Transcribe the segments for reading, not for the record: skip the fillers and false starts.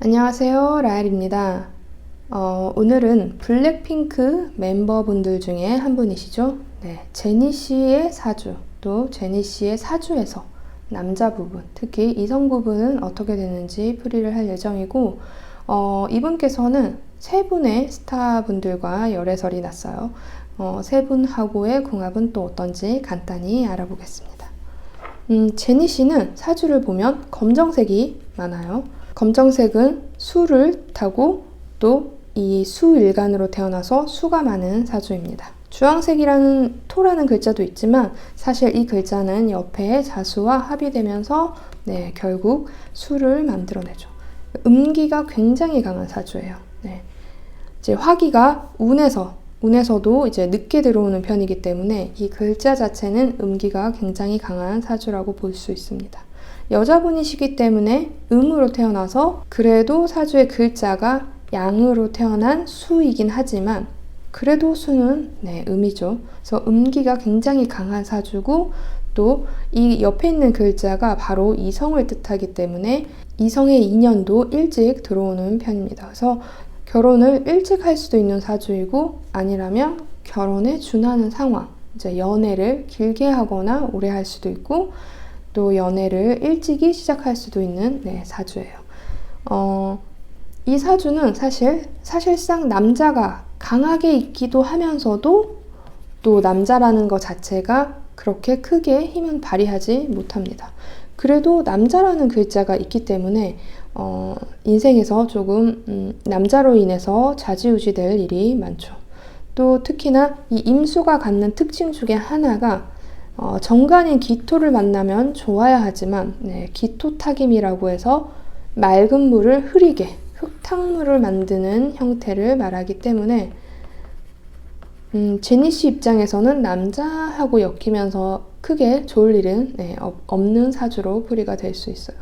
안녕하세요, 라엘입니다. 오늘은 블랙핑크 멤버분들 중에 한 분이시죠? 네, 제니 씨의 사주, 또 제니 씨의 사주에서 남자 부분, 특히 이성 부분은 어떻게 되는지 풀이를 할 예정이고, 이분께서는 세 분의 스타분들과 열애설이 났어요. 세 분하고의 궁합은 또 어떤지 간단히 알아보겠습니다. 제니 씨는 사주를 보면 검정색이 많아요. 검정색은 수를 타고 또 이 수일간으로 태어나서 수가 많은 사주입니다. 주황색이라는 토라는 글자도 있지만 사실 이 글자는 옆에 자수와 합의되면서 결국 수를 만들어내죠. 음기가 굉장히 강한 사주예요. 이제 화기가 운에서도 이제 늦게 들어오는 편이기 때문에 이 글자 자체는 음기가 굉장히 강한 사주라고 볼 수 있습니다. 여자분이시기 때문에 음으로 태어나서 그래도 사주의 글자가 양으로 태어난 수이긴 하지만 그래도 수는 음이죠. 그래서 음기가 굉장히 강한 사주고 또 이 옆에 있는 글자가 바로 이성을 뜻하기 때문에 이성의 인연도 일찍 들어오는 편입니다. 그래서 결혼을 일찍 할 수도 있는 사주이고 아니라면 결혼에 준하는 상황, 이제 연애를 길게 하거나 오래 할 수도 있고 또 연애를 일찍이 시작할 수도 있는 사주예요. 이 사주는 사실상 남자가 강하게 있기도 하면서도 또 남자라는 것 자체가 그렇게 크게 힘은 발휘하지 못합니다. 그래도 남자라는 글자가 있기 때문에 인생에서 조금 남자로 인해서 좌지우지 될 일이 많죠. 또 특히나 이 임수가 갖는 특징 중에 하나가 정관인 기토를 만나면 좋아야 하지만 기토타김이라고 해서 맑은 물을 흐리게 흙탕물을 만드는 형태를 말하기 때문에 제니 씨 입장에서는 남자하고 엮이면서 크게 좋을 일은 없는 사주로 풀이가 될 수 있어요.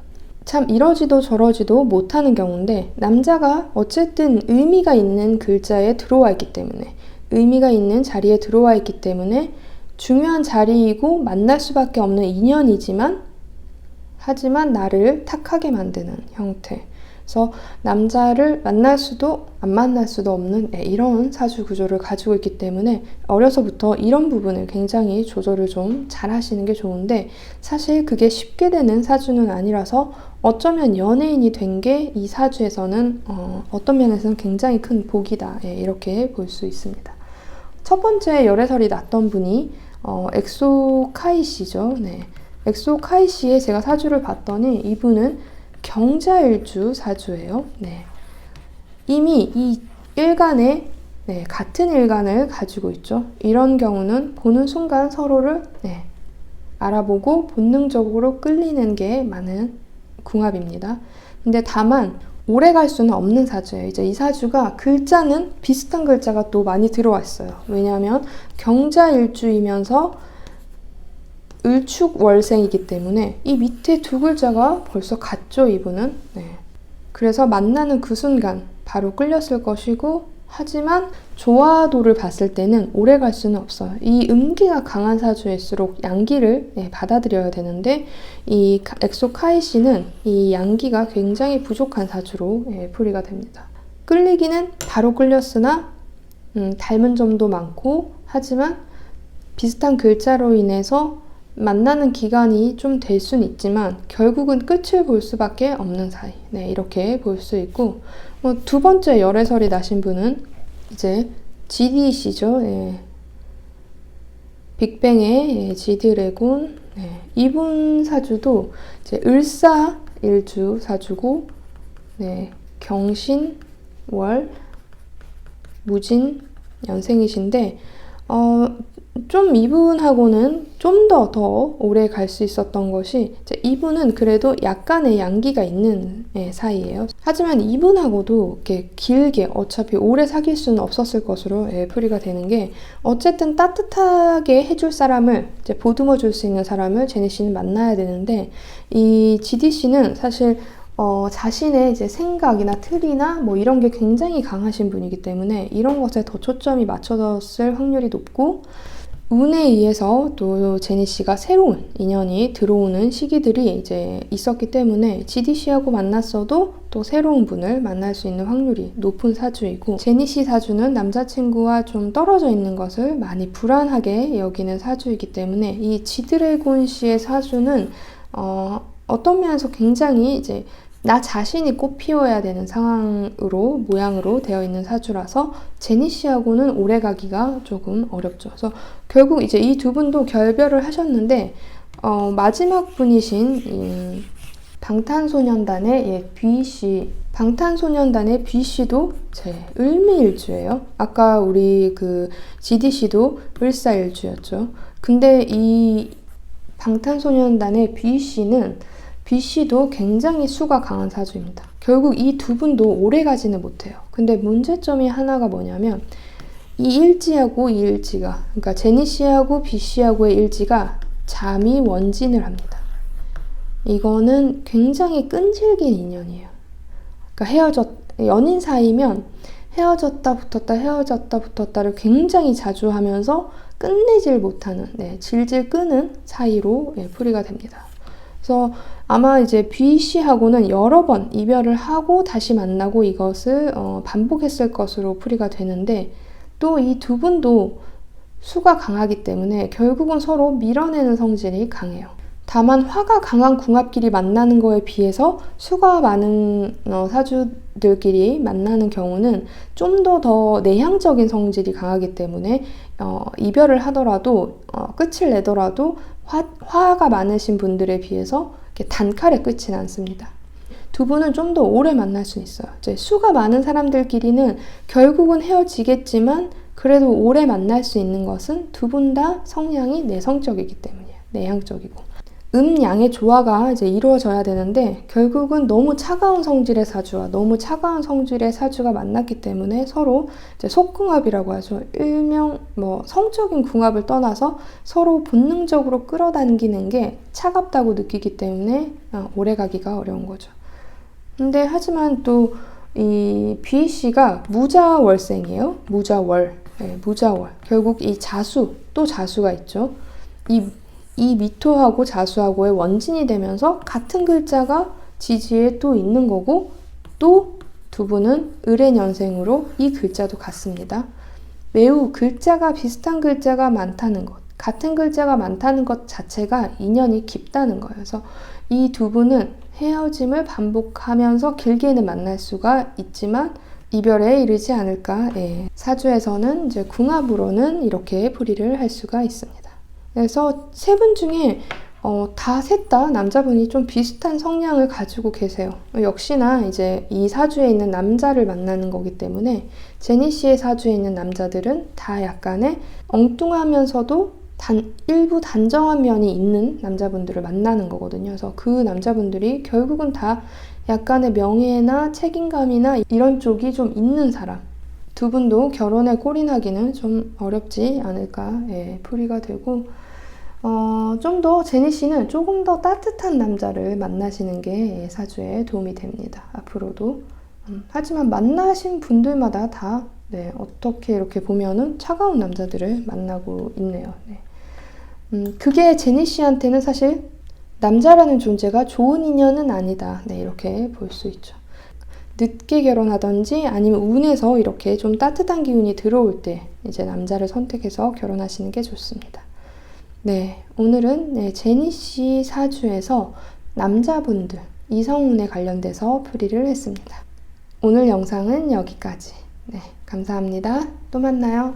참 이러지도 저러지도 못하는 경우인데 남자가 어쨌든 의미가 있는 글자에 들어와 있기 때문에 의미가 있는 자리에 들어와 있기 때문에 중요한 자리이고 만날 수밖에 없는 인연이지만 하지만 나를 탁하게 만드는 형태. 그래서 남자를 만날 수도 안 만날 수도 없는 이런 사주 구조를 가지고 있기 때문에 어려서부터 이런 부분을 굉장히 조절을 좀 잘 하시는 게 좋은데 사실 그게 쉽게 되는 사주는 아니라서 어쩌면 연예인이 된 게 이 사주에서는 어떤 면에서는 굉장히 큰 복이다 이렇게 볼 수 있습니다. 첫 번째 열애설이 났던 분이 엑소 카이 씨죠. 엑소 카이 씨의 제가 사주를 봤더니 이분은 경자일주 사주예요. 이미 이 일간에 같은 일간을 가지고 있죠. 이런 경우는 보는 순간 서로를 알아보고 본능적으로 끌리는 게 많은 궁합입니다. 근데 다만 오래 갈 수는 없는 사주예요. 이제 이 사주가 글자는 비슷한 글자가 또 많이 들어왔어요. 왜냐하면 경자일주이면서 을축월생이기 때문에 이 밑에 두 글자가 벌써 같죠, 이분은. 그래서 만나는 그 순간 바로 끌렸을 것이고 하지만 좋아도를 봤을 때는 오래 갈 수는 없어요. 이 음기가 강한 사주일수록 양기를 받아들여야 되는데 이 엑소 카이 씨는 이 양기가 굉장히 부족한 사주로 풀이가 됩니다. 끌리기는 바로 끌렸으나 닮은 점도 많고 하지만 비슷한 글자로 인해서 만나는 기간이 좀 될 수는 있지만 결국은 끝을 볼 수밖에 없는 사이. 이렇게 볼 수 있고 두 번째 열애설이 나신 분은 이제 GD 씨죠. 빅뱅의 G드래곤. 이분 사주도 이제 을사일주 사주고 경신월 무진 연생이신데 좀 이분하고는 좀 더 오래 갈 수 있었던 것이 이분은 그래도 약간의 양기가 있는 사이예요. 하지만 이분하고도 이렇게 길게 어차피 오래 사귈 수는 없었을 것으로 풀이가 되는 게 어쨌든 따뜻하게 해줄 사람을 보듬어 줄 수 있는 사람을 제니 씨는 만나야 되는데 이 GD 씨는 사실 자신의 이제 생각이나 틀이나 뭐 이런 게 굉장히 강하신 분이기 때문에 이런 것에 더 초점이 맞춰졌을 확률이 높고 운에 의해서 또 제니 씨가 새로운 인연이 들어오는 시기들이 이제 있었기 때문에 지디 씨하고 만났어도 또 새로운 분을 만날 수 있는 확률이 높은 사주이고, 제니 씨 사주는 남자친구와 좀 떨어져 있는 것을 많이 불안하게 여기는 사주이기 때문에 이 지드래곤 씨의 사주는 어떤 면에서 굉장히 이제 나 자신이 꽃 피워야 되는 상황으로 모양으로 되어 있는 사주라서 제니 씨하고는 오래 가기가 조금 어렵죠. 그래서 결국 이제 이 두 분도 결별을 하셨는데 마지막 분이신 방탄소년단의 뷔 씨, 방탄소년단의 뷔 씨도 제 을미일주예요. 아까 우리 그 지디 씨도 을사일주였죠. 근데 이 방탄소년단의 뷔 씨도 굉장히 수가 강한 사주입니다. 결국 이 두 분도 오래 가지는 못해요. 근데 문제점이 하나가 뭐냐면 이 일지하고 이 일지가, 그러니까 제니 씨하고 뷔 씨하고의 일지가 잠이 원진을 합니다. 이거는 굉장히 끈질긴 인연이에요. 그러니까 연인 사이면 헤어졌다 붙었다 헤어졌다 붙었다를 굉장히 자주 하면서 끝내질 못하는, 질질 끄는 사이로 풀이가 됩니다. 그래서 아마 이제 뷔 씨하고는 여러 번 이별을 하고 다시 만나고 이것을 반복했을 것으로 풀이가 되는데, 또 이 두 분도 수가 강하기 때문에 결국은 서로 밀어내는 성질이 강해요. 다만 화가 강한 궁합끼리 만나는 거에 비해서 수가 많은 사주들끼리 만나는 경우는 좀 더 내향적인 성질이 강하기 때문에 이별을 하더라도 끝을 내더라도 화가 많으신 분들에 비해서 이렇게 단칼에 끝이 않습니다. 두 분은 좀 더 오래 만날 수 있어요. 이제 수가 많은 사람들끼리는 결국은 헤어지겠지만 그래도 오래 만날 수 있는 것은 두 분 다 성향이 내성적이기 때문이에요. 내향적이고. 음양의 조화가 이제 이루어져야 되는데 결국은 너무 차가운 성질의 사주와 너무 차가운 성질의 사주가 만났기 때문에 서로 이제 속궁합이라고 하죠. 일명 성적인 궁합을 떠나서 서로 본능적으로 끌어당기는 게 차갑다고 느끼기 때문에 오래 가기가 어려운 거죠. 근데 하지만 또 이 뷔 씨가 무자월생이에요. 무자월. 무자월. 결국 이 자수, 또 자수가 있죠. 이 미토하고 자수하고의 원진이 되면서 같은 글자가 지지에 또 있는 거고, 또 두 분은 을해년생으로 이 글자도 같습니다. 매우 글자가 비슷한 글자가 많다는 것, 같은 글자가 많다는 것 자체가 인연이 깊다는 거예요. 그래서 이 두 분은 헤어짐을 반복하면서 길게는 만날 수가 있지만 이별에 이르지 않을까. 사주에서는 이제 궁합으로는 이렇게 풀이를 할 수가 있습니다. 그래서 세 분 중에 셋 다 남자분이 좀 비슷한 성향을 가지고 계세요. 역시나 이제 이 사주에 있는 남자를 만나는 거기 때문에 제니 씨의 사주에 있는 남자들은 다 약간의 엉뚱하면서도 일부 단정한 면이 있는 남자분들을 만나는 거거든요. 그래서 그 남자분들이 결국은 다 약간의 명예나 책임감이나 이런 쪽이 좀 있는 사람. 두 분도 결혼에 골인하기는 좀 어렵지 않을까 풀이가 되고, 좀 더 제니 씨는 조금 더 따뜻한 남자를 만나시는 게 사주에 도움이 됩니다. 앞으로도. 하지만 만나신 분들마다 다 어떻게 이렇게 보면은 차가운 남자들을 만나고 있네요. 그게 제니 씨한테는 사실 남자라는 존재가 좋은 인연은 아니다. 이렇게 볼 수 있죠. 늦게 결혼하든지 아니면 운에서 이렇게 좀 따뜻한 기운이 들어올 때 이제 남자를 선택해서 결혼하시는 게 좋습니다. 오늘은 제니 씨 사주에서 남자분들, 이성운에 관련돼서 풀이를 했습니다. 오늘 영상은 여기까지. 감사합니다. 또 만나요.